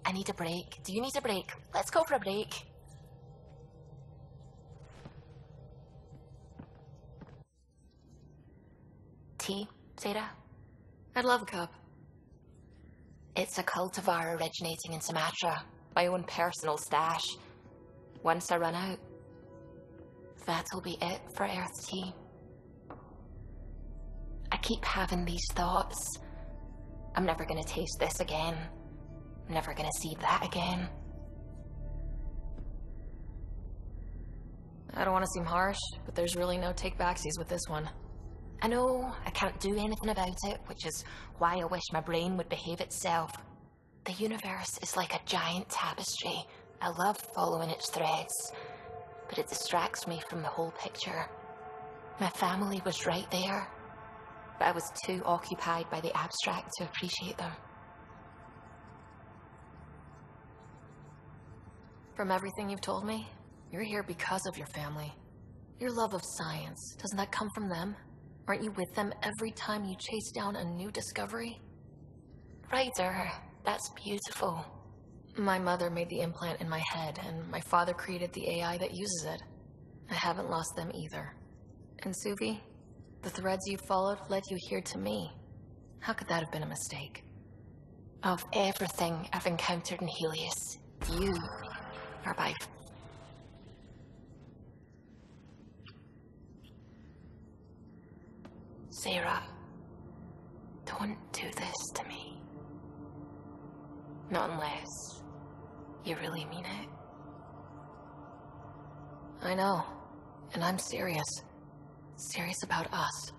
I need a break. Do you need a break? Let's go for a break. Tea, Sarah? I'd love a cup. It's a cultivar originating in Sumatra. My own personal stash. Once I run out, that'll be it for Earth tea. I keep having these thoughts. I'm never gonna taste this again. I'm never gonna see that again. I don't want to seem harsh, but there's really no take-backsies with this one. I know I can't do anything about it, which is why I wish my brain would behave itself. The universe is like a giant tapestry. I love following its threads, but it distracts me from the whole picture. My family was right there, but I was too occupied by the abstract to appreciate them. From everything you've told me, you're here because of your family. Your love of science, doesn't that come from them? Aren't you with them every time you chase down a new discovery? Ryder, that's beautiful. My mother made the implant in my head, and my father created the AI that uses it. I haven't lost them either. And SUVI, the threads you followed led you here to me. How could that have been a mistake? Of everything I've encountered in Helios, you are by... Sarah, don't do this to me. Not unless you really mean it. I know, and I'm serious. Serious about us.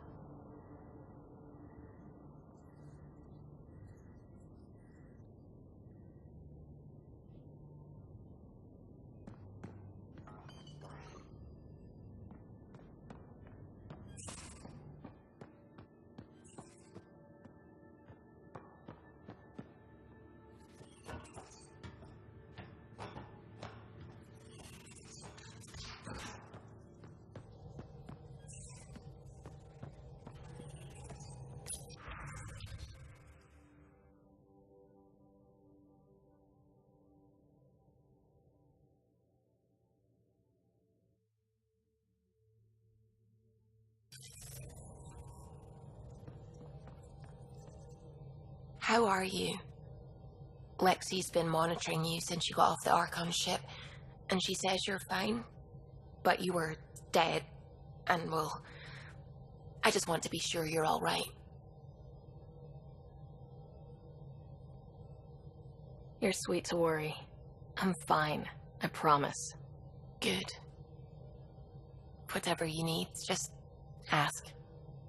How are you? Lexi's been monitoring you since you got off the Archon ship, and she says you're fine, but you were dead, and well, I just want to be sure you're all right. You're sweet to worry. I'm fine, I promise. Good. Whatever you need, just ask,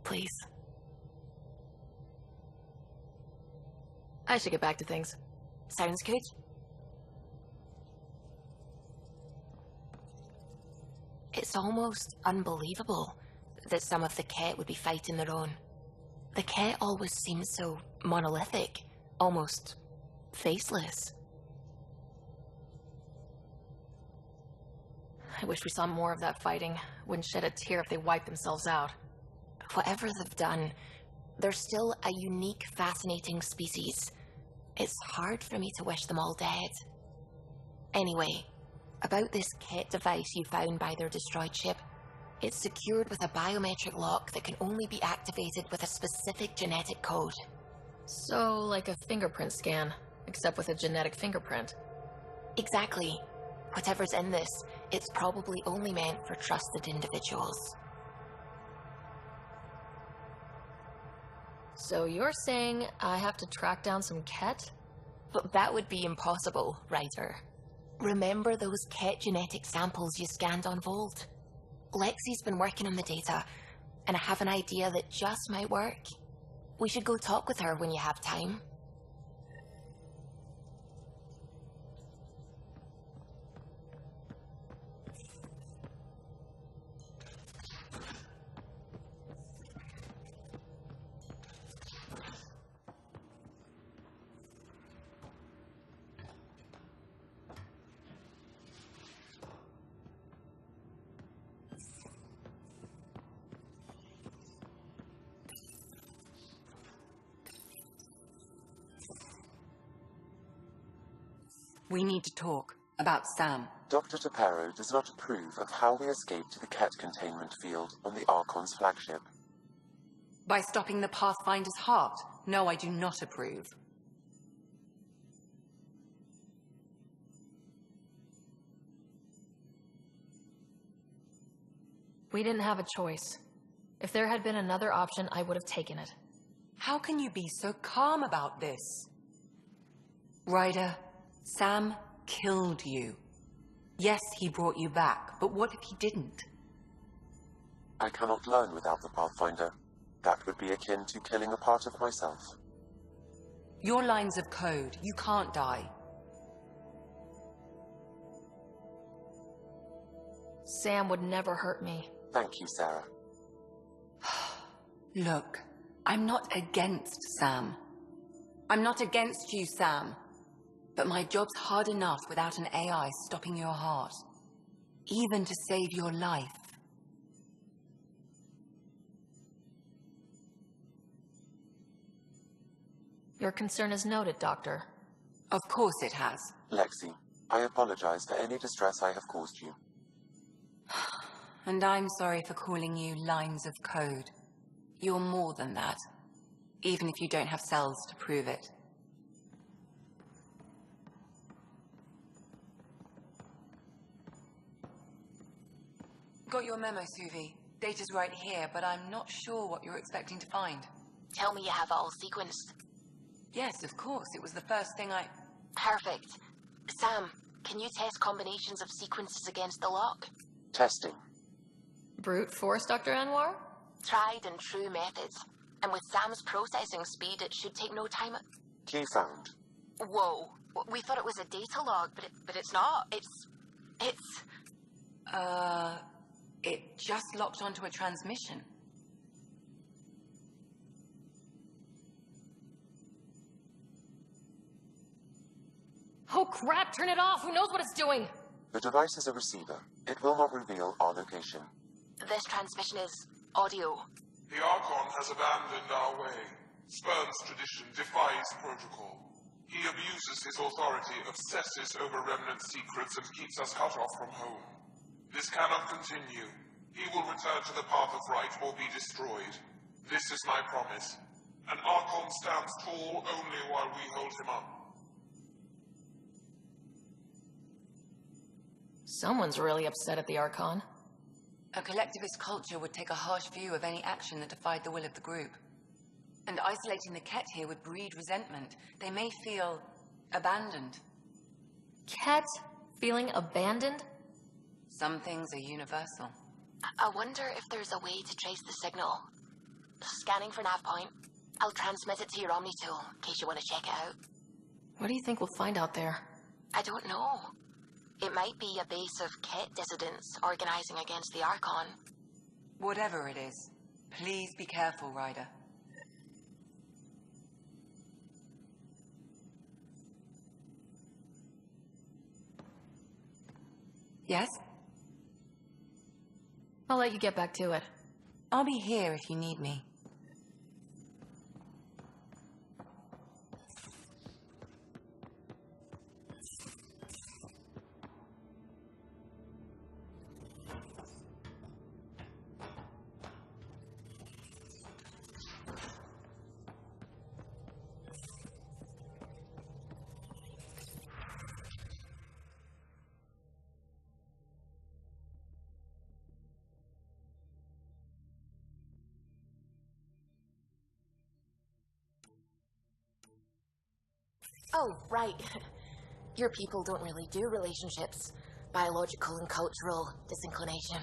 please. I should get back to things. Sounds good. It's almost unbelievable that some of the Ket would be fighting their own. The Ket always seems so monolithic, almost faceless. I wish we saw more of that fighting. Wouldn't shed a tear if they wiped themselves out. Whatever they've done, they're still a unique, fascinating species. It's hard for me to wish them all dead. Anyway, about this Ket device you found by their destroyed ship. It's secured with a biometric lock that can only be activated with a specific genetic code. So, like a fingerprint scan, except with a genetic fingerprint. Exactly. Whatever's in this, it's probably only meant for trusted individuals. So you're saying I have to track down some Ket? But that would be impossible, Ryder. Remember those Ket genetic samples you scanned on Volt? Lexi's been working on the data, and I have an idea that just might work. We should go talk with her when you have time. We need to talk about Sam. Dr. Taparo does not approve of how we escaped the Ket containment field on the Archon's flagship. By stopping the Pathfinder's heart? No, I do not approve. We didn't have a choice. If there had been another option, I would have taken it. How can you be so calm about this? Ryder, Sam killed you. Yes, he brought you back, but what if he didn't? I cannot learn without the Pathfinder. That would be akin to killing a part of myself. Your lines of code, you can't die. Sam would never hurt me. Thank you, Sarah. Look, I'm not against Sam. I'm not against you, Sam. But my job's hard enough without an AI stopping your heart. Even to save your life. Your concern is noted, Doctor. Of course it has. Lexi, I apologize for any distress I have caused you. And I'm sorry for calling you lines of code. You're more than that. Even if you don't have cells to prove it. Got your memo, SUVI. Data's right here, but I'm not sure what you're expecting to find. Tell me you have it all sequenced. Yes, of course. It was the first thing I... Perfect. Sam, can you test combinations of sequences against the lock? Testing. Brute force, Dr. Anwar? Tried and true methods. And with Sam's processing speed, it should take no time. Key found. Whoa. We thought it was a data log, but it's not. It's... It just locked onto a transmission. Oh crap, turn it off! Who knows what it's doing? The device is a receiver. It will not reveal our location. This transmission is audio. The Archon has abandoned our way, spurns tradition, defies protocol. He abuses his authority, obsesses over remnant secrets, and keeps us cut off from home. This cannot continue. He will return to the path of right or be destroyed. This is my promise. An Archon stands tall only while we hold him up. Someone's really upset at the Archon. A collectivist culture would take a harsh view of any action that defied the will of the group. And isolating the Ket here would breed resentment. They may feel abandoned. Ket feeling abandoned? Some things are universal. I wonder if there's a way to trace the signal. Scanning for nav point. I'll transmit it to your Omni tool, in case you want to check it out. What do you think we'll find out there? I don't know. It might be a base of Ket dissidents organizing against the Archon. Whatever it is, please be careful, Ryder. Yes? I'll let you get back to it. I'll be here if you need me. Oh, right. Your people don't really do relationships. Biological and cultural disinclination.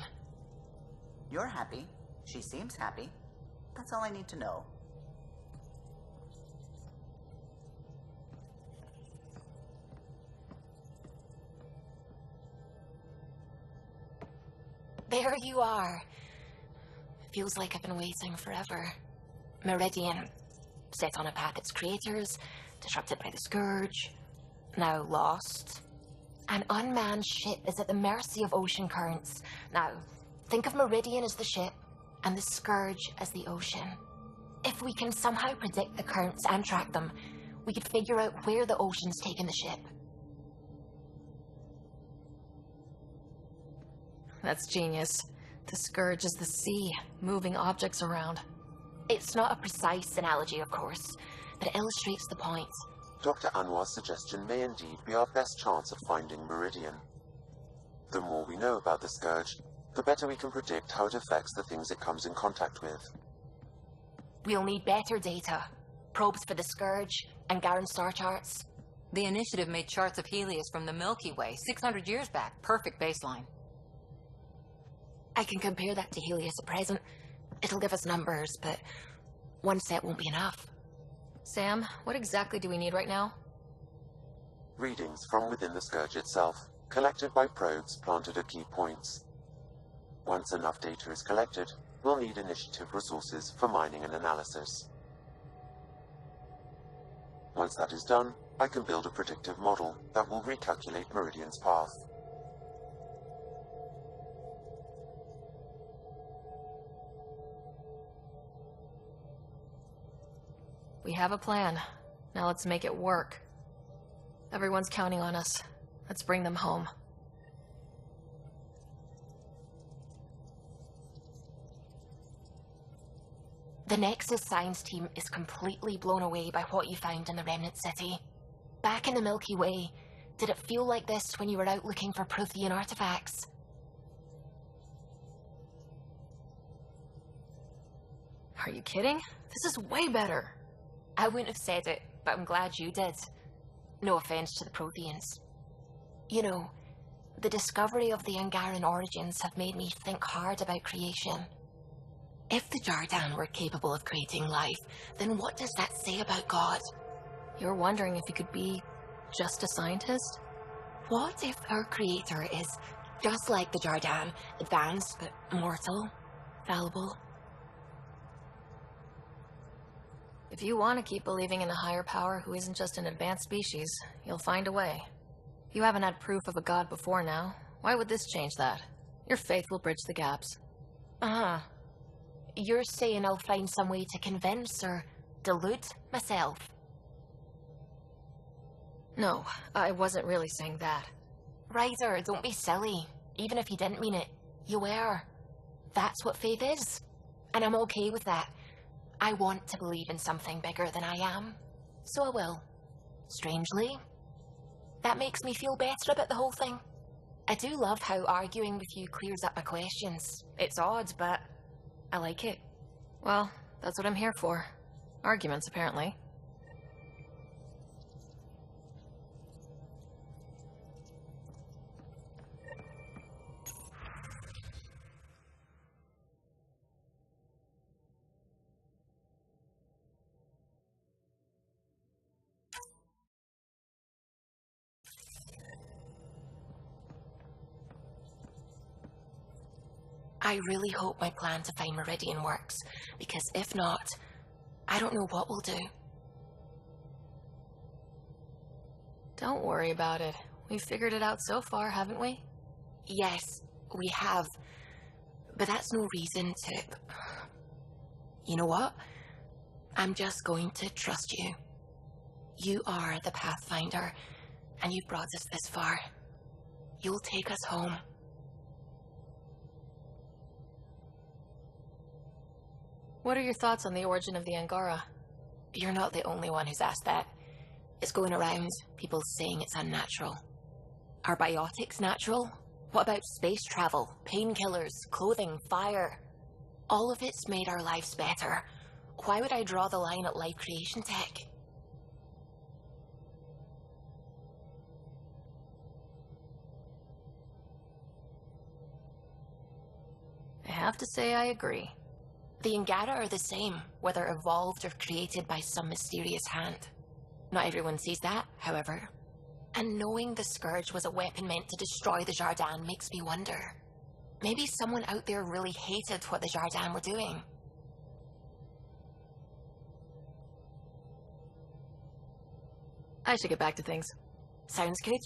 You're happy. She seems happy. That's all I need to know. There you are. Feels like I've been waiting forever. Meridian, set on a path its creators, disrupted by the Scourge, now lost. An unmanned ship is at the mercy of ocean currents. Now, think of Meridian as the ship, and the Scourge as the ocean. If we can somehow predict the currents and track them, we could figure out where the ocean's taken the ship. That's genius. The Scourge is the sea, moving objects around. It's not a precise analogy, of course, but it illustrates the point. Dr. Anwar's suggestion may indeed be our best chance of finding Meridian. The more we know about the Scourge, the better we can predict how it affects the things it comes in contact with. We'll need better data. Probes for the Scourge, and Garen star charts. The Initiative made charts of Helios from the Milky Way 600 years back. Perfect baseline. I can compare that to Helios at present. It'll give us numbers, but one set won't be enough. Sam, what exactly do we need right now? Readings from within the Scourge itself, collected by probes planted at key points. Once enough data is collected, we'll need Initiative resources for mining and analysis. Once that is done, I can build a predictive model that will recalculate Meridian's path. We have a plan. Now let's make it work. Everyone's counting on us. Let's bring them home. The Nexus science team is completely blown away by what you found in the Remnant City. Back in the Milky Way, did it feel like this when you were out looking for Prothean artifacts? Are you kidding? This is way better. I wouldn't have said it, but I'm glad you did. No offense to the Protheans. You know, the discovery of the Angaran origins have made me think hard about creation. If the Jardan were capable of creating life, then what does that say about God? You're wondering if he could be just a scientist? What if our creator is just like the Jardan, advanced but mortal, fallible? If you want to keep believing in a higher power who isn't just an advanced species, you'll find a way. You haven't had proof of a god before now. Why would this change that? Your faith will bridge the gaps. You're saying I'll find some way to convince or delude myself? No, I wasn't really saying that. Ryder, don't be silly. Even if you didn't mean it, you were. That's what faith is. And I'm okay with that. I want to believe in something bigger than I am. So I will. Strangely. That makes me feel better about the whole thing. I do love how arguing with you clears up my questions. It's odd, but I like it. Well, that's what I'm here for. Arguments, apparently. I really hope my plan to find Meridian works, because if not, I don't know what we'll do. Don't worry about it. We've figured it out so far, haven't we? Yes, we have. But that's no reason to... You know what? I'm just going to trust you. You are the Pathfinder, and you've brought us this far. You'll take us home. What are your thoughts on the origin of the Angara? You're not the only one who's asked that. It's going around, people saying it's unnatural. Are biotics natural? What about space travel, painkillers, clothing, fire? All of it's made our lives better. Why would I draw the line at life creation tech? I have to say I agree. The Angara are the same, whether evolved or created by some mysterious hand. Not everyone sees that, however. And knowing the Scourge was a weapon meant to destroy the Jardan makes me wonder. Maybe someone out there really hated what the Jardan were doing. I should get back to things. Sounds good.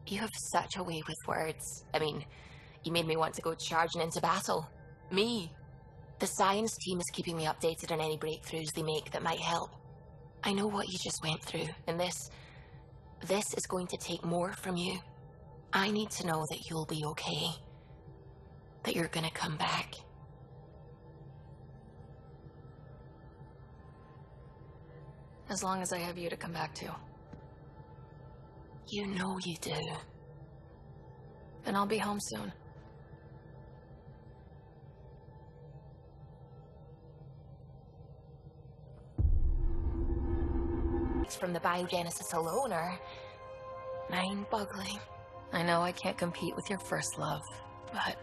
You have such a way with words. I mean, you made me want to go charging into battle. Me. The science team is keeping me updated on any breakthroughs they make that might help. I know what you just went through, and this is going to take more from you. I need to know that you'll be okay. That you're gonna come back. As long as I have you to come back to. You know you do. And I'll be home soon. From the biogenesis alone are mind-boggling. I know I can't compete with your first love, but...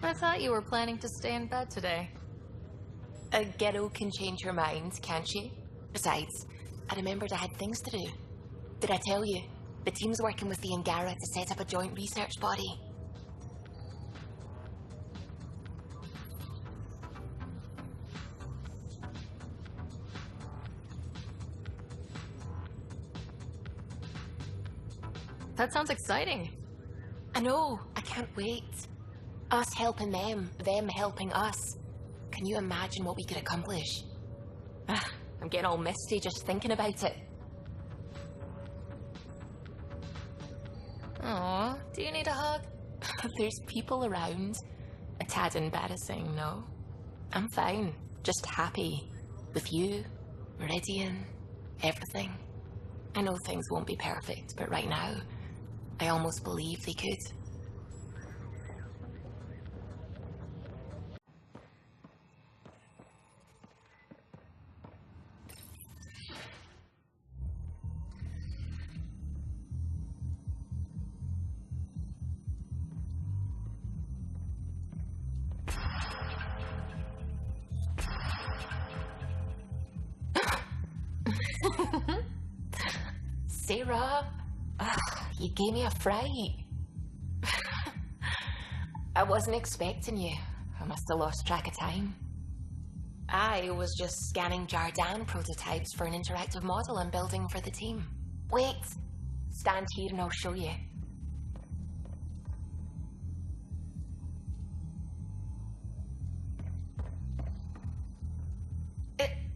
I thought you were planning to stay in bed today. A ghetto can change her mind, can't she? Besides, I remembered I had things to do. Did I tell you? The team's working with the Angara to set up a joint research body. That sounds exciting. I know, I can't wait. Us helping them helping us. Can you imagine what we could accomplish? I'm getting all misty just thinking about it. Aw, do you need a hug? There's people around. A tad embarrassing, no? I'm fine, just happy. With you, Meridian, everything. I know things won't be perfect, but right now, I almost believe they could. SARA, you gave me a fright. I wasn't expecting you. I must have lost track of time. I was just scanning Jardan prototypes for an interactive model I'm building for the team. Wait, stand here and I'll show you.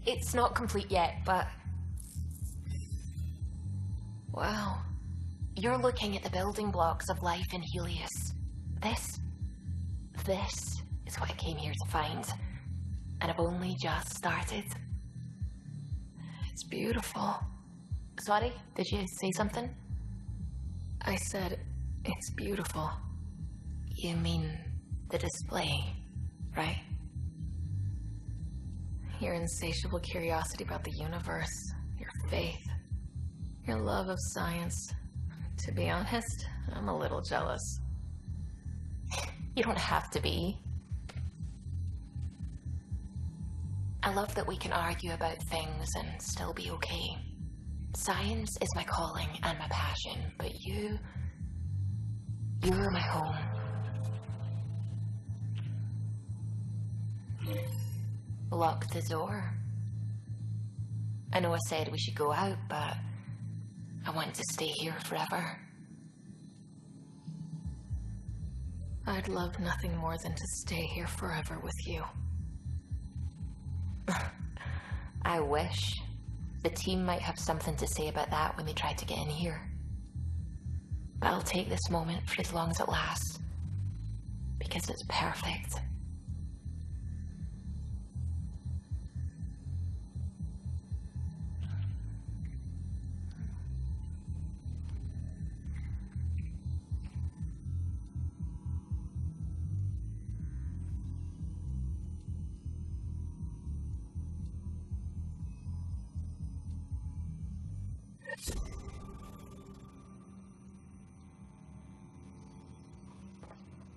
It's not complete yet, but... Wow. You're looking at the building blocks of life in Helios. This is what I came here to find. And I've only just started. It's beautiful. Sorry, did you say something? I said, it's beautiful. You mean the display, right? Your insatiable curiosity about the universe, your faith, your love of science. To be honest, I'm a little jealous. You don't have to be. I love that we can argue about things and still be okay. Science is my calling and my passion, but you're my home. Lock the door. I know I said we should go out, but I want to stay here forever. I'd love nothing more than to stay here forever with you. I wish. The team might have something to say about that when they try to get in here. But I'll take this moment for as long as it lasts. Because it's perfect.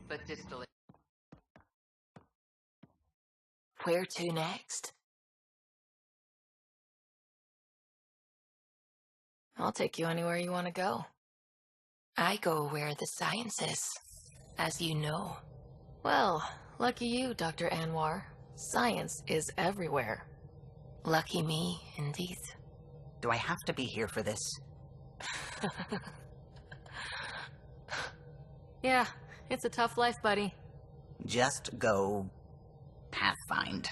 But distally. Where to next? I'll take you anywhere you want to go. I go where the science is, as you know. Well, lucky you, Dr. Anwar. Science is everywhere. Lucky me, indeed. Do I have to be here for this? Yeah, it's a tough life, buddy. Just go pathfind.